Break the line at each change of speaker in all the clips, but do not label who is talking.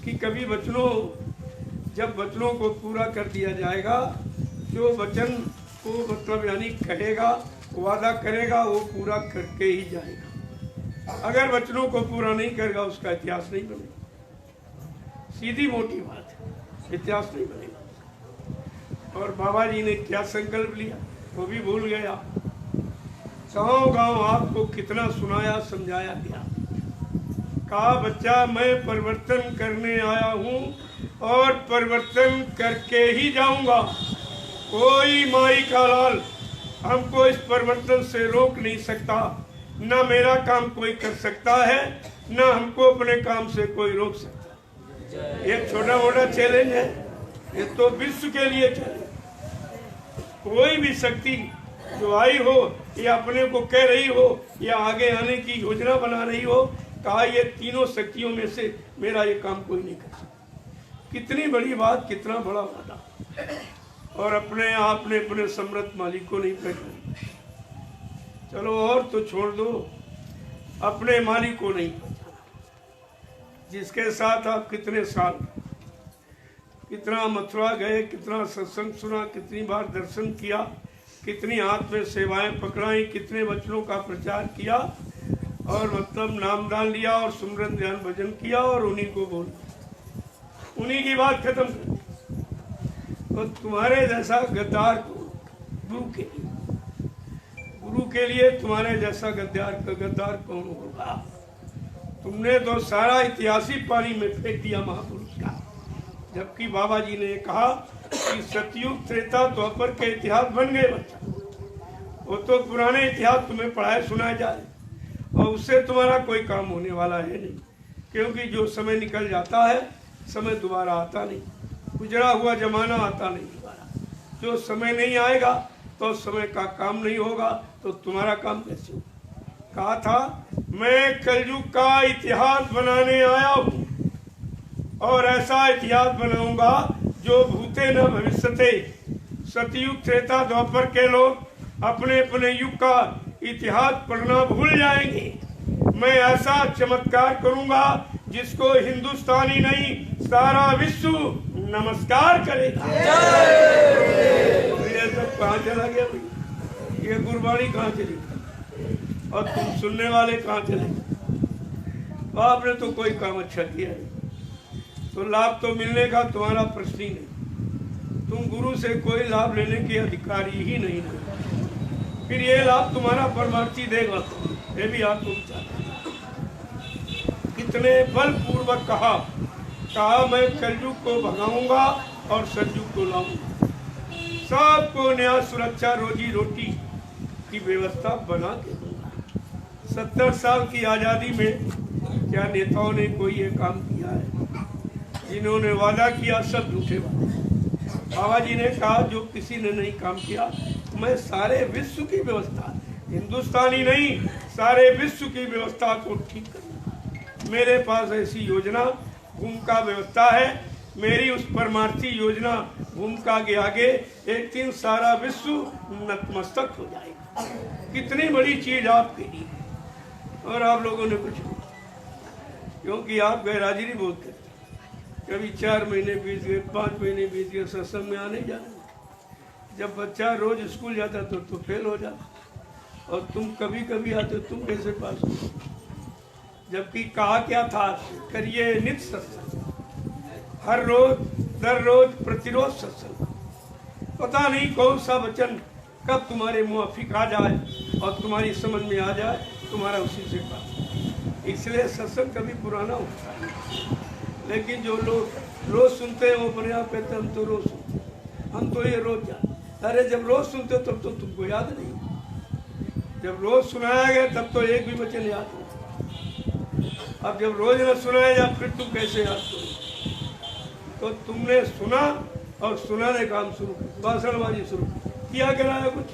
कि कभी जब वचनों को पूरा कर दिया जाएगा, जो वचन को मतलब यानी कहेगा, वादा करेगा, वो पूरा करके ही जाएगा। अगर वचनों को पूरा नहीं करेगा उसका इतिहास नहीं बनेगा। सीधी मोटी बात है, इतिहास नहीं बनेगा। और बाबा जी ने क्या संकल्प लिया वो भी भूल गया। गांव आपको कितना सुनाया समझाया गया। कहा बच्चा मैं परिवर्तन करने आया हूँ और परिवर्तन करके ही जाऊंगा। कोई माई का लाल हमको इस परिवर्तन से रोक नहीं सकता। न मेरा काम कोई कर सकता है, न हमको अपने काम से कोई रोक सकता। ये छोटा मोटा चैलेंज है, ये तो विश्व के लिए चैलेंज। कोई भी शक्ति जो आई हो या अपने को कह रही हो या आगे आने की योजना बना रही हो, कहा ये तीनों शक्तियों में से मेरा ये काम कोई नहीं कर सकता। कितनी बड़ी बात, कितना बड़ा वादा। और अपने आप ने अपने समृद्ध मालिक को नहीं पहचाना। चलो और तो छोड़ दो, अपने मालिक को नहीं पहचाना, जिसके साथ आप कितने साल, कितना मथुरा गए, कितना सत्संग सुना, कितनी बार दर्शन किया, कितनी हाथ में सेवाएं पकड़ाई, कितने वचनों का प्रचार किया और मतलब नामदान लिया और सुमरन ध्यान भजन किया और उन्हीं को बोल, उन्हीं की बात खत्म कर। तो तुम्हारे जैसा गद्दार को गुरु के लिए तुम्हारे जैसा गद्दार कौन होगा? तुमने तो सारा इतिहास ही पानी में फेंक दिया महापुरुष का। जबकि बाबा जी ने कहा कि सतयुग त्रेता द्वापर के इतिहास बन गए बच्चा। वो तो पुराने इतिहास तुम्हें पढ़ाए सुनाए जाए और उससे तुम्हारा कोई काम होने वाला है नहीं, क्योंकि जो समय निकल जाता है समय दोबारा आता नहीं। गुजरा हुआ जमाना आता नहीं दोबारा। जो समय नहीं आएगा तो समय का काम नहीं होगा, तो तुम्हारा काम कैसे होगा? कहा था मैं कलयुग का इतिहास बनाने आया हूँ और ऐसा इतिहास बनाऊंगा जो भूते न भविष्यते। सतयुग त्रेता द्वापर के लोग अपने अपने युग का इतिहास पढ़ना भूल जाएंगे। मैं ऐसा चमत्कार करूंगा जिसको हिंदुस्तानी नहीं सारा विश्व नमस्कार करेगा। ये सब कहाँ चला गया भाई? ये गुरबाणी कहाँ चली और तुम सुनने वाले कहाँ चले? आपने तो कोई काम अच्छा किया है, तो लाभ तो मिलने का तुम्हारा प्रश्न ही नहीं। तुम गुरु से कोई लाभ लेने के अधिकारी ही नहीं हो। फिर ये लाभ तुम्हारा परमार्थी देगा, ये भी आपको विचार। कितने बलपूर्वक कहा मैं कलयुग को भगाऊंगा और सतयुग को लाऊंगा। सबको न्याय सुरक्षा रोजी रोटी की व्यवस्था बना के दूंगा। 70 साल की आजादी में क्या नेताओं ने कोई ये काम किया है? जिन्होंने वादा किया सब झूठे वादे। बाबा जी ने कहा जो किसी ने नहीं काम किया, मैं सारे विश्व की व्यवस्था, हिंदुस्तानी नहीं सारे विश्व की व्यवस्था को ठीक करूंगा। मेरे पास ऐसी योजना भूमिका व्यवस्था है। मेरी उस परमार्थी योजना भूमिका के आगे एक दिन सारा विश्व नतमस्तक हो जाएगा। कितनी बड़ी चीज आपके लिए, और आप लोगों ने कुछ नहीं, क्योंकि आप गैरहाजिरी बहुत करते। कभी 4 महीने बीत गए, 5 महीने बीत गए, सत्संग में आने जाने। जब बच्चा रोज स्कूल जाता तो फेल हो जाता, और तुम कभी कभी आते, तुम कैसे पास हो? जबकि कहा क्या था, करिए नित्य सत्संग, हर रोज दर रोज प्रतिरोध सत्संग। पता नहीं कौन सा वचन कब तुम्हारे मुआफिक आ जाए और तुम्हारी समझ में आ जाए, तुम्हारा उसी से काम। इसलिए सत्संग कभी पुराना होता है, लेकिन जो लोग रोज सुनते हैं वो अपने आप कहते हैं हम तो रोज सुनते, हम तो ये रोज जानते। अरे जब रोज सुनते हो तब तो तुमको याद नहीं, जब रोज सुनाया गया तब तो एक भी वचन याद नहीं। अब जब रोज न सुनाया जा फिर तुम कैसे याद करो? तो तुमने सुना और सुनाने काम शुरू किया, भाषणबाजी शुरू किया, कराया कुछ।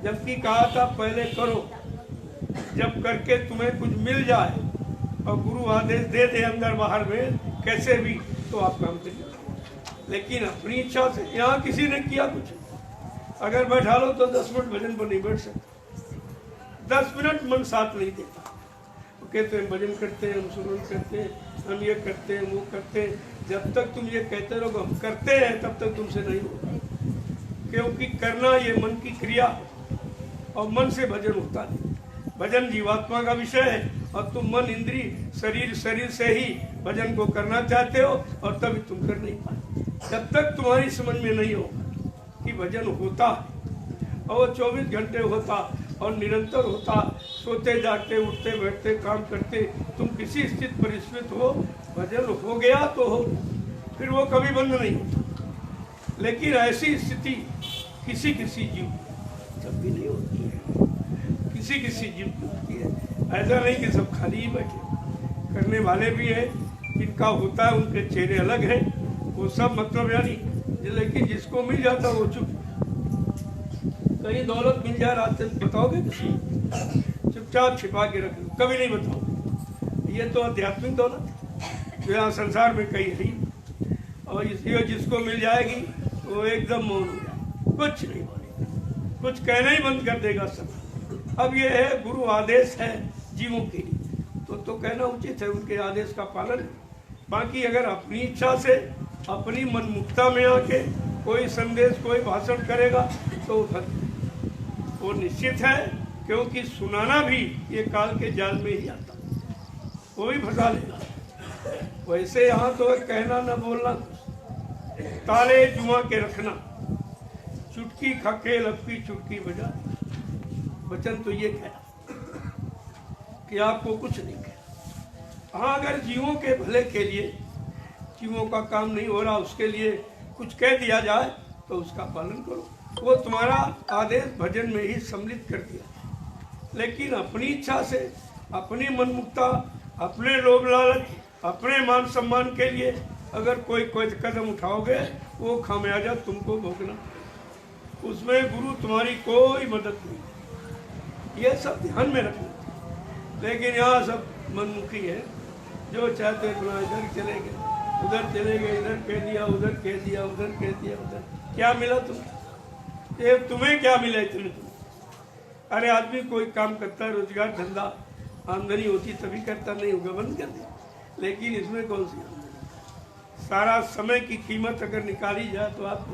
जबकि कहा था पहले करो, जब करके तुम्हें कुछ मिल जाए और गुरु आदेश दे दे अंदर बाहर में कैसे भी, तो आप काम करिए। लेकिन अपनी इच्छा से यहाँ किसी ने किया कुछ। अगर बैठा लो तो 10 मिनट भजन पर नहीं बैठ सकते, 10 मिनट मन साथ नहीं देता। कहते हैं भजन करते हैं, हम सुमरन करते हैं, हम ये करते हैं, वो करते हैं। जब तक तुम ये कहते रहोगे हम करते हैं, तब तक तुमसे नहीं होगा, क्योंकि करना ये मन की क्रिया और मन से भजन होता नहीं। भजन जीवात्मा का विषय है और तुम मन, इंद्री, शरीर से ही भजन को करना चाहते हो और तभी तुम कर नहीं पाते। जब तक तुम्हारी समझ में नहीं होगा कि भजन होता है और वो 24 घंटे होता और निरंतर होता, सोते जागते उठते बैठते काम करते, तुम किसी स्थिति परिस्थिति हो, भजन हो गया तो हो, फिर वो कभी बंद नहीं होता। लेकिन ऐसी स्थिति किसी किसी जीव तब भी नहीं होती है, किसी किसी जीव की होती है। ऐसा नहीं कि सब खाली ही बैठे, करने वाले भी हैं, जिनका होता है उनके चेहरे अलग हैं, वो सब मतलब यानी, लेकिन जिसको मिल जाता वो चुप। कहीं दौलत मिल जाए रास्ते में बताओगे किसी, चुपचाप छिपा के रख लो, कभी नहीं बताओगे। ये तो आध्यात्मिक दौलत है जो यहाँ संसार में कहीं है, और इसलिए जिसको मिल जाएगी वो एकदम मौन हो जाए, कुछ नहीं बोलेगा, कुछ कहना ही बंद कर देगा सब। अब ये है गुरु आदेश है जीवों के लिए, तो कहना उचित है, उनके आदेश का पालन। बाकी अगर अपनी इच्छा से अपनी मनमुक्ता में आके कोई संदेश कोई भाषण करेगा तो वो निश्चित है, क्योंकि सुनाना भी ये काल के जाल में ही आता, वो भी फंसा लेगा। वैसे यहाँ तो कहना न बोलना, ताले जुआ के रखना, चुटकी खाके लपकी चुटकी बजा। वचन तो ये कहा कि आपको कुछ नहीं कहा। हाँ, अगर जीवों के भले के लिए, जीवों का काम नहीं हो रहा उसके लिए कुछ कह दिया जाए तो उसका पालन करो, वो तुम्हारा आदेश भजन में ही सम्मिलित कर दिया। लेकिन अपनी इच्छा से, अपनी मनमुक्ता, अपने लोभ लालच, अपने मान सम्मान के लिए अगर कोई कदम उठाओगे, वो खामियाजा तुमको भोगना, उसमें गुरु तुम्हारी कोई मदद नहीं। ये सब ध्यान में रखना। लेकिन यहाँ सब मनमुखी है, जो चाहते अपना इधर चले गए, उधर चले गए, इधर कह दिया, उधर कह दिया, उधर कह दिया, उधर क्या मिला तुम्हें क्या मिला इतने तुम? अरे आदमी कोई काम करता है, रोजगार धंधा आमदनी होती तभी करता, नहीं होगा बंद कर दिया। लेकिन इसमें कौन सी आमदनी? सारा समय की कीमत अगर निकाली जाए तो आप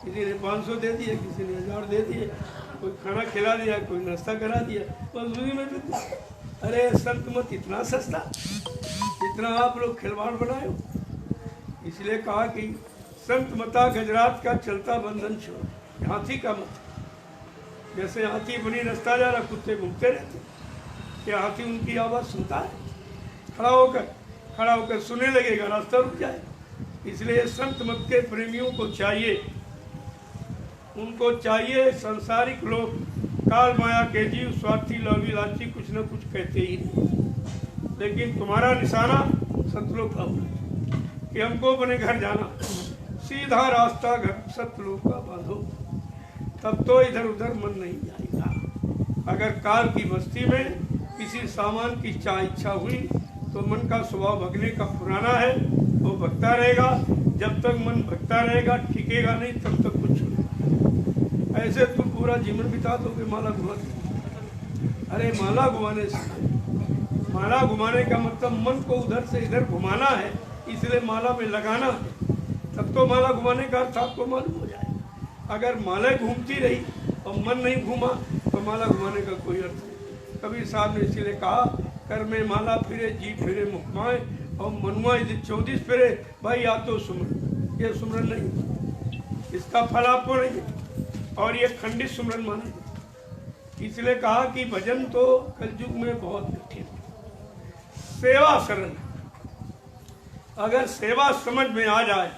किसी ने 500 दे दिया, किसी ने 1000 दे दिए, कोई खाना खिला दिया, कोई नाश्ता करा दिया, बस उसी में भी। अरे संत मत इतना सस्ता, इतना आप लोग खिलवाड़ बनाए हो। इसलिए कहा कि संत मता गजरात का चलता बंधन छोड़, हाथी का मत। जैसे हाथी बनी रास्ता जा रहा, कुत्ते घूमते रहते, क्या हाथी उनकी आवाज़ सुनता है? खड़ा होकर सुनने लगेगा, रास्ता रुक जाए। इसलिए संत मत के प्रेमियों को चाहिए, उनको चाहिए, सांसारिक लोग, काल माया के जीव, स्वार्थी लोभी लालची, कुछ न कुछ कहते ही नहीं। लेकिन तुम्हारा निशाना सतलोक का होना कि हमको अपने घर जाना, सीधा रास्ता घर सतलोक का बांधो, तब तो इधर उधर मन नहीं जाएगा। अगर काल की मस्ती में किसी सामान की इच्छा हुई तो मन का स्वभाव भगने का पुराना है, वो भगता रहेगा। जब तक मन भगता रहेगा, टिकेगा नहीं, तब तक कुछ नहीं। ऐसे तुम पूरा जीवन बिता दोगे माला घुमाते। अरे माला घुमाने से, माला घुमाने का मतलब मन को उधर से इधर घुमाना है, इसलिए माला में लगाना है, तब तो माला घुमाने का अर्थ आपको मालूम हो जाए। अगर माला घूमती रही और मन नहीं घूमा तो माला घुमाने का कोई अर्थ नहीं। कबीर साहब ने इसीलिए कहा, कर में माला फिरे, जी फिरे मुखमाए, और मनुआ यदि 24 फिरे, भाई या तो सुमरन, ये सुमरन नहीं, इसका फल आपको नहीं, और ये खंडित सुमरन माना। इसलिए कहा कि भजन तो कलयुग में बहुत कठिन, सेवा सरल। अगर सेवा समझ में आ जाए,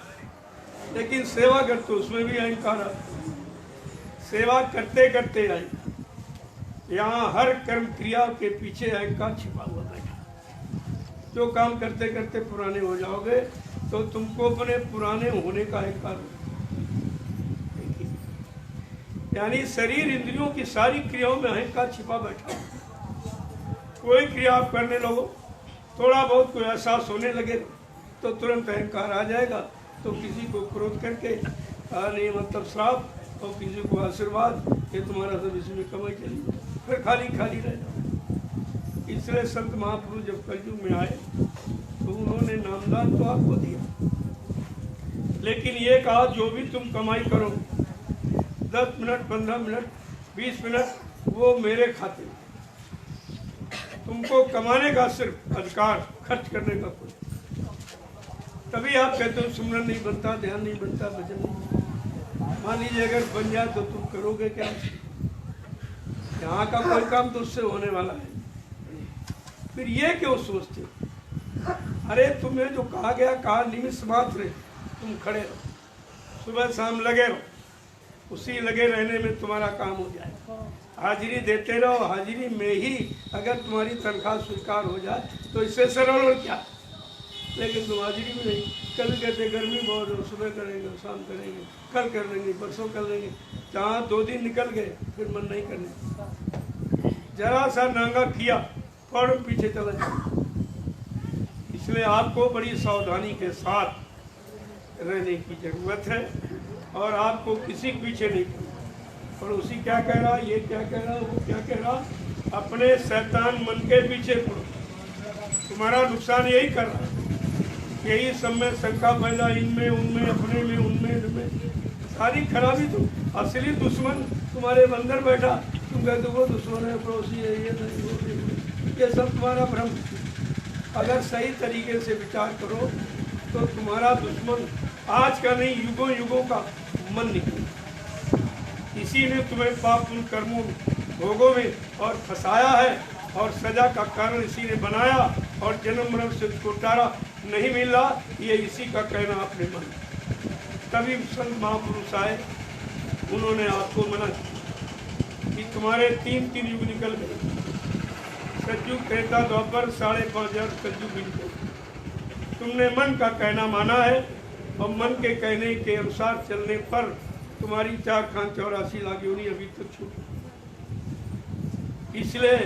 लेकिन सेवा कर तो उसमें भी अहंकार आता है। सेवा करते करते आए, यहाँ हर कर्म क्रिया के पीछे अहंकार छिपा हुआ बैठा। जो काम करते करते पुराने हो जाओगे तो तुमको अपने पुराने होने का अहंकार होगा। यानी शरीर इंद्रियों की सारी क्रियाओं में अहंकार छिपा बैठा। कोई क्रिया आप करने लगो, थोड़ा बहुत कोई एहसास होने लगे तो तुरंत अहंकार आ जाएगा। तो किसी को क्रोध करके नहीं मतलब श्राप, और किसी को आशीर्वाद, ये तुम्हारा सब इसमें कमाई चली, फिर खाली खाली रह जाओ। इसलिए संत महापुरुष जब कलयुग में आए तो उन्होंने नामदान तो आपको दिया, लेकिन ये कहा जो भी तुम कमाई करो 10 मिनट 15 मिनट 20 मिनट वो मेरे खाते में, तुमको कमाने का सिर्फ अधिकार, खर्च करने का कोई। तभी आप कहते हो सुमरन नहीं बनता, ध्यान नहीं बनता, भजन नहीं। मान लीजिए अगर बन जाए तो तुम करोगे क्या? यहाँ का कोई काम तो उससे होने वाला है। फिर ये क्यों सोचते हो? अरे तुम्हें जो कहा गया, कहा निमिष मात्र तुम खड़े रहो, सुबह शाम लगे रहो, उसी लगे रहने में तुम्हारा काम हो जाए। हाजिरी देते रहो, हाजिरी में ही अगर तुम्हारी तनख्वाह स्वीकार हो जाए तो इससे सरल और क्या। लेकिन तुम हाजिरी में नहीं, कल कहते गर्मी बहुत है, सुबह करेंगे, शाम करेंगे, कल कर लेंगे, परसों कर लेंगे, जहाँ 2 दिन निकल गए फिर मन नहीं करने, जरा सा नांगा किया फौरन पीछे चला जाए। इसलिए आपको बड़ी सावधानी के साथ रहने की जरूरत है और आपको किसी के पीछे नहीं पड़ना। पड़ोसी क्या कह रहा, ये क्या कह रहा, वो क्या कह रहा, अपने शैतान मन के पीछे पड़ो, तुम्हारा नुकसान यही कर रहा है। यही सब में शंका पैदा, इनमें उनमें, अपने में उनमें उनमें, सारी खराबी। तुम असली दुश्मन तुम्हारे अंदर बैठा, तुम कहते वो दुश्मन है, पड़ोसी है, ये नहीं वो नहीं, ये सब तुम्हारा भ्रम। अगर सही तरीके से विचार करो तो तुम्हारा दुश्मन आज का नहीं, युगों युगों का मन निकले। इसी ने तुम्हें पाप कर्मों भोगों में और फंसाया है और सजा का कारण इसी ने बनाया और जन्म मरण से छुटकारा नहीं मिल रहा, ये इसी का कहना अपने मन। तभी संत महापुरुष आए, उन्होंने आपको मना किया कि तुम्हारे 3 युग निकल गए, सतयुग त्रेता द्वापर 5,500 कलयुग निकल। तुमने मन का कहना माना है और मन के कहने के अनुसार चलने पर तुम्हारी 4,84 लाख योनि अभी तक छूटी। इसलिए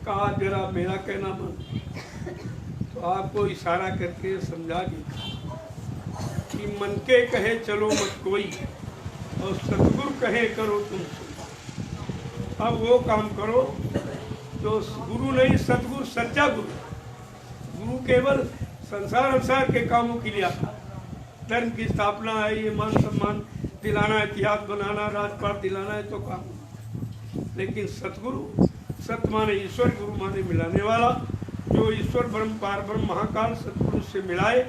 कहा जरा मेरा कहना मान। तो आपको इशारा करके समझा दिया कि मन के कहे चलो मत कोई और सतगुरु कहे करो तुम। अब वो काम करो जो गुरु नहीं, सतगुरु सच्चा गुरु। गुरु केवल संसार अंसार के कामों के लिए आता, धर्म की स्थापना है, ये मान सम्मान दिलाना, इतिहास बनाना, राजपाट दिलाना है तो काम। लेकिन सतगुरु, सत माने ईश्वर, गुरु माने मिलाने वाला, जो ईश्वर ब्रह्म पार ब्रह्म महाकाल सतगुरु से मिलाए,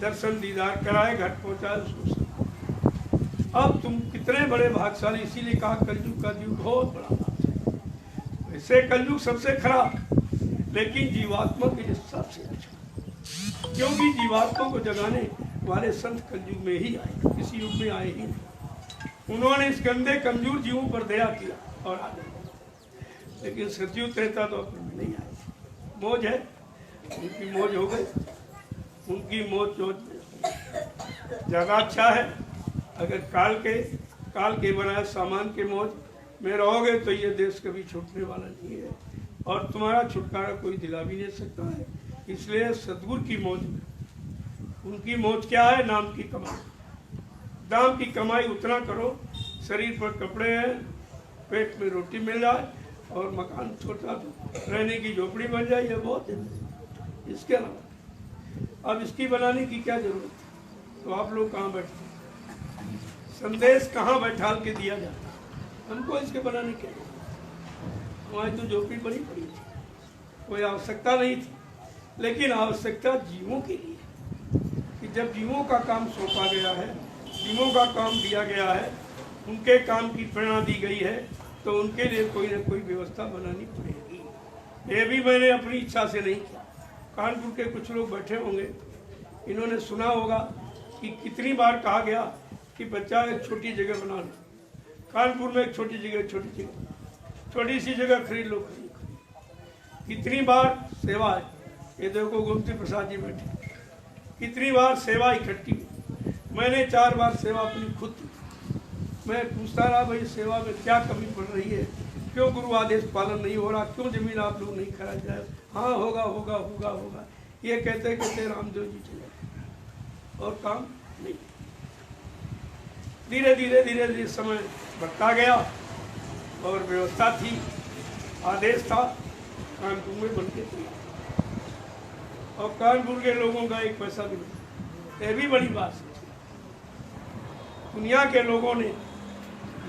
दर्शन दीदार कराए, घर पहुंचाए, उसको। अब तुम कितने बड़े भाग्यशाली। इसीलिए कहा कलयुग का युग बहुत बड़ा भाग्य। वैसे कलयुग सबसे खराब, लेकिन जीवात्मा के लिए सबसे अच्छा, क्योंकि जीवात्मा को जगाने वाले संत कलयुग में ही आए, किसी युग में आए ही नहीं। उन्होंने इस गंदे कमजोर जीवों पर दया किया और आ गए। लेकिन सतयुग त्रेता तो अपने नहीं आए। मौज है, उनकी मौज हो गई, उनकी मौज जो ज्यादा अच्छा है। अगर काल के बनाए सामान के मौज में रहोगे तो ये देश कभी छूटने वाला नहीं है और तुम्हारा छुटकारा कोई दिला भी नहीं सकता है। इसलिए सतगुरु की मौज में, उनकी मौज क्या है? नाम की कमाई। दाम की कमाई उतना करो, शरीर पर कपड़े हैं, पेट में रोटी मिल जाए और मकान छोटा रहने की झोपड़ी बन जाए, ये बहुत है। इसके अलावा अब इसकी बनाने की क्या जरूरत है? तो आप लोग कहाँ बैठते हैं? संदेश कहाँ बैठाल के दिया जाता है? हमको इसके बनाने के हमारी तो झोपड़ी बनी पड़ी थी, कोई आवश्यकता नहीं थी। लेकिन आवश्यकता जीवों के लिए, कि जब जीवों का काम सौंपा गया है, जीवों का काम दिया गया है, उनके काम की प्रेरणा दी गई है, तो उनके लिए कोई ना कोई व्यवस्था बनानी पड़ेगी। ये भी मैंने अपनी इच्छा से नहीं किया। कानपुर के कुछ लोग बैठे होंगे, इन्होंने सुना होगा कि कितनी बार कहा गया कि बच्चा एक छोटी जगह बना लो। कानपुर में एक छोटी छोटी सी जगह खरीद लो, कितनी बार सेवा है। ये देखो गोमती प्रसाद जी बैठे, कितनी बार सेवा इकट्ठी। मैंने 4 बार सेवा अपनी खुद की। मैं पूछता रहा भाई सेवा में क्या कमी पड़ रही है, क्यों गुरु आदेश पालन नहीं हो रहा, क्यों जमीन आप लोग नहीं खरीद जाए? हाँ होगा होगा होगा होगा, ये कहते कहते रामदेव जी चले और काम नहीं। धीरे धीरे धीरे धीरे समय बढ़ता गया और व्यवस्था थी, आदेश था, कानपुर में बन के तैयार, और कानपुर के लोगों का एक पैसा भी नहीं। यह भी बड़ी बात है। दुनिया के लोगों ने,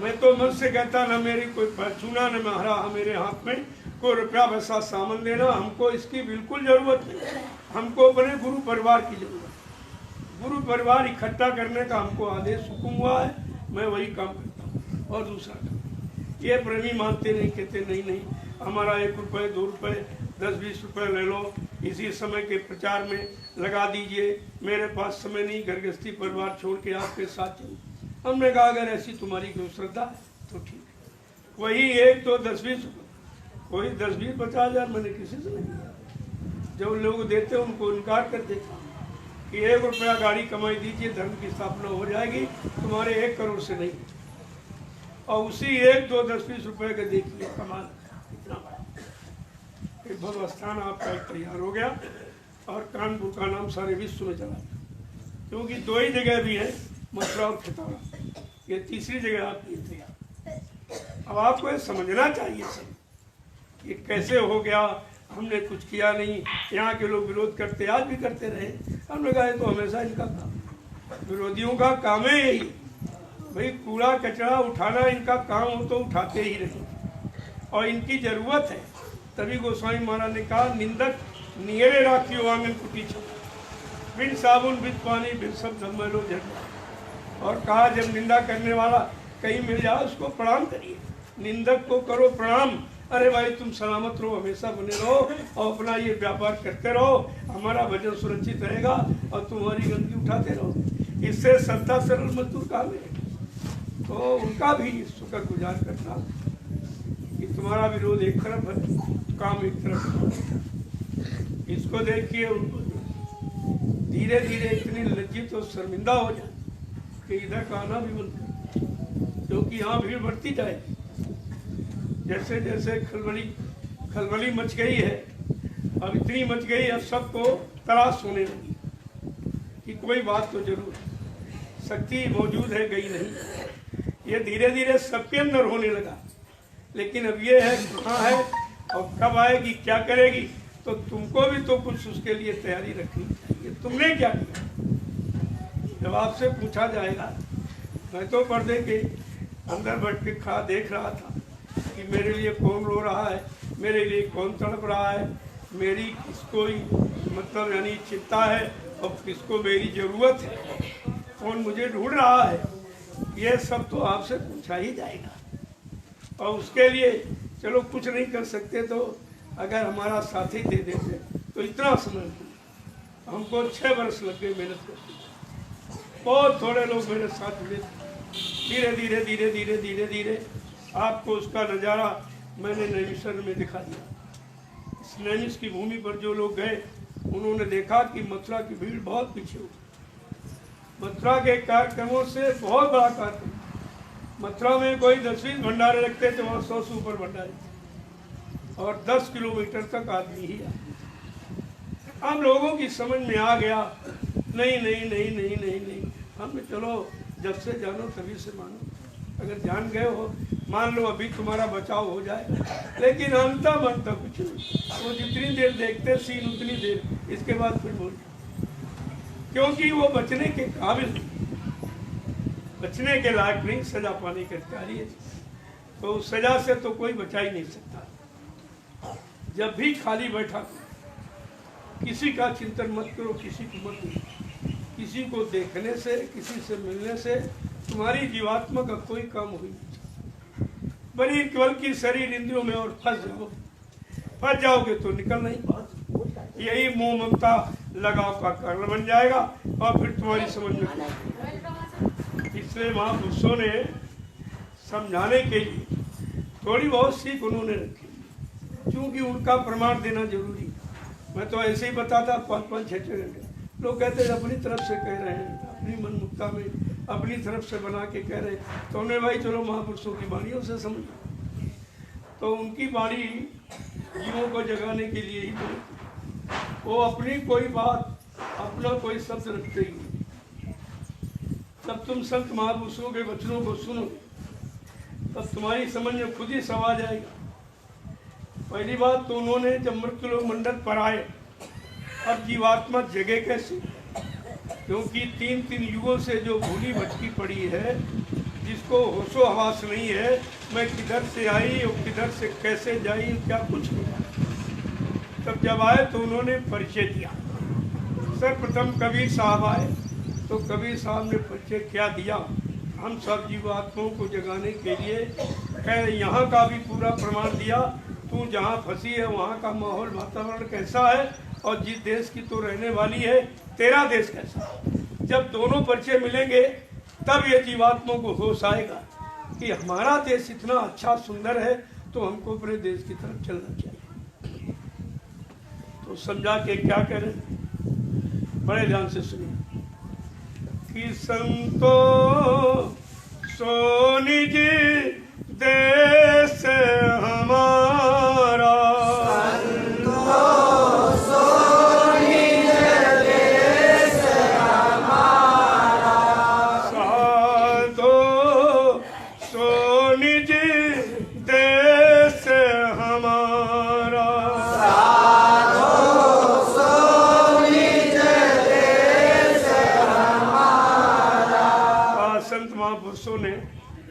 मैं तो मन से कहता ना मेरी कोई चूना न महारा मेरे हाथ में कोई रुपया पैसा सामान देना, हमको इसकी बिल्कुल जरूरत नहीं। हमको अपने गुरु परिवार की जरूरत है। गुरु परिवार इकट्ठा करने का हमको आदेश हुकुम हुआ है, मैं वही काम करता हूँ। और दूसरा काम ये प्रेमी मानते नहीं, कहते नहीं नहीं हमारा 1 रुपये 2 रुपये 10-20 रुपये ले लो, इसी समय के प्रचार में लगा दीजिए, मेरे पास समय नहीं, घर गृहस्थी परिवार छोड़ के आपके साथ चलूँ। हमने कहा अगर ऐसी तुम्हारी कोई श्रद्धा है तो ठीक है। वही 1 तो 10-20 कोई 10-20-50 हज़ार मैंने किसी से नहीं दिया। जब लोग देते उनको इनकार कर देता कि 1 रुपया गाड़ी कमाई दीजिए, धर्म की स्थापना हो जाएगी, तुम्हारे 1 करोड़ से नहीं। और उसी 1, 2, 10-20 रुपये का देखिए कमाल इतना बड़ा एक भव्य स्थान आपका तैयार हो गया। और कानपुर का नाम सारे विश्व में चला, क्योंकि 2 ही जगह भी है, मथुरा और खितौड़ा, ये तीसरी जगह आपकी तैयार। अब आपको ये समझना चाहिए सब ये कैसे हो गया, हमने कुछ किया नहीं। यहाँ के लोग विरोध करते, आज भी करते रहे। हमने कहा तो हमेशा इनका काम, विरोधियों का काम है यही, भाई कूड़ा कचरा उठाना इनका काम हो तो उठाते ही रहे, और इनकी जरूरत है। तभी गोस्वामी महाराज ने कहा निंदक नियरे राखियो आंगन कुटी छो, बिन साबुन बिन पानी बिन सब जमलो झरना। और कहा जब निंदा करने वाला कहीं मिल जाए उसको प्रणाम करिए, निंदक को करो प्रणाम। अरे भाई तुम सलामत रहो, हमेशा बने रहो और अपना ये व्यापार करते रहो, हमारा भजन सुरक्षित रहेगा और तुम्हारी गंदगी उठाते रहो। इससे सत्ता सरल मजदूर काम है। तो उनका भी शुक्र गुजार करना कि तुम्हारा विरोध एक तरफ है, काम एक तरफ है। इसको देखिए, उनको धीरे धीरे इतनी लज्जित और शर्मिंदा हो जाए कि इधर का आना भी बंद कर, क्योंकि यहाँ भीड़ बढ़ती जाएगी। जैसे जैसे खलबली मच गई है, अब इतनी मच गई, अब सबको तलाश होने लगी कि कोई बात तो जरूर शक्ति मौजूद है, गई नहीं। ये धीरे धीरे सबके अंदर होने लगा, लेकिन अब ये है कहाँ है और कब आएगी, क्या करेगी, तो तुमको भी तो कुछ उसके लिए तैयारी रखनी चाहिए। तुमने क्या किया जब आपसे पूछा जाएगा। मैं तो पर्दे के अंदर बैठ के खड़ा देख रहा था कि मेरे लिए कौन रो रहा है, मेरे लिए कौन तड़प रहा है, मेरी किसको मतलब यानी चिंता है और किसको मेरी ज़रूरत है, कौन मुझे ढूंढ रहा है। ये सब तो आपसे पूछा ही जाएगा। और उसके लिए चलो कुछ नहीं कर सकते तो अगर हमारा साथी दे देते तो इतना समय हमको 6 वर्ष लग गए मेहनत करते। बहुत थोड़े लोग मेरे साथ जुड़े। धीरे धीरे धीरे धीरे धीरे धीरे आपको उसका नज़ारा मैंने नैमिषारण्य में दिखा दिया। इस नैमिष की भूमि पर जो लोग गए उन्होंने देखा कि मथुरा की भीड़ बहुत पीछे हो। मथुरा के कार्यक्रमों से बहुत बड़ा कार्यक्रम, मथुरा में कोई 10-20 भंडारे रखते थे, वहाँ 100 से ऊपर भंडारे, और 10 किलोमीटर तक आदमी ही आते। हम लोगों की समझ में आ गया, नहीं नहीं नहीं नहीं नहीं नहीं, हमने चलो जब से जानो तभी से मानो। अगर जान गए हो मान लो अभी तुम्हारा बचाव हो जाए, लेकिन अंता बनता कुछ नहीं। वो जितनी देर देखते सीन उतनी देर, इसके बाद फिर बोल, क्योंकि वो बचने के काबिल नहीं, बचने के लायक नहीं, सजा पाने के तैयारी है। तो उस सजा से तो कोई बचा ही नहीं सकता। जब भी खाली बैठा किसी का चिंतन मत करो, किसी को मत करो। किसी को देखने से, किसी से मिलने से तुम्हारी जीवात्मा का कोई काम हो नहीं। बड़ी केवल की शरीर इंद्रियों में और फंस जाओगे तो निकल नहीं पाओगे। यही मोह ममता लगाव का कारण बन जाएगा और फिर तुम्हारी समझ में। इसलिए महापुरुषों ने समझाने के लिए थोड़ी बहुत सीख उन्होंने रखी, क्योंकि उनका प्रमाण देना जरूरी। मैं तो ऐसे ही बताता 5-5, 6-6 घंटे। लोग कहते हैं अपनी तरफ से कह रहे हैं, अपनी मनमुक्ता में अपनी तरफ से बना के कह रहे हैं। तो हमने भाई चलो महापुरुषों की वाणियों से समझो। तो उनकी वाणी जीवों को जगाने के लिए ही बोलती। वो अपनी कोई बात, अपना कोई शब्द रखते ही नहीं। तब तुम संत महापुरुषों के वचनों को सुनो, तब तुम्हारी समझ में खुद ही समा जाएगा। पहली बात तो उन्होंने जब मृत्यु मंडल पर आए, अब जीवात्मा जगे कैसे? क्योंकि 3 युगों से जो भूली भटकी पड़ी है, जिसको होशो हवास नहीं है, मैं किधर से आई और किधर से कैसे जाई, क्या कुछ नहीं। तब जब आए तो उन्होंने परिचय दिया। सर्वप्रथम कबीर साहब आए तो कबीर साहब ने परिचय क्या दिया? हम सब जीवात्माओं को जगाने के लिए कह यहाँ का भी पूरा प्रमाण दिया। तू जहाँ फंसी है वहाँ का माहौल वातावरण कैसा है और जिस देश की तो रहने वाली है, तेरा देश कैसा है। जब दोनों परिचय मिलेंगे तब ये जीवात्माओं को होश आएगा कि हमारा देश इतना अच्छा सुंदर है, तो हमको अपने देश की तरफ चलना चाहिए। तो समझा के क्या करें, बड़े ध्यान से सुनिए कि संतो सो निज देश हमारा, ने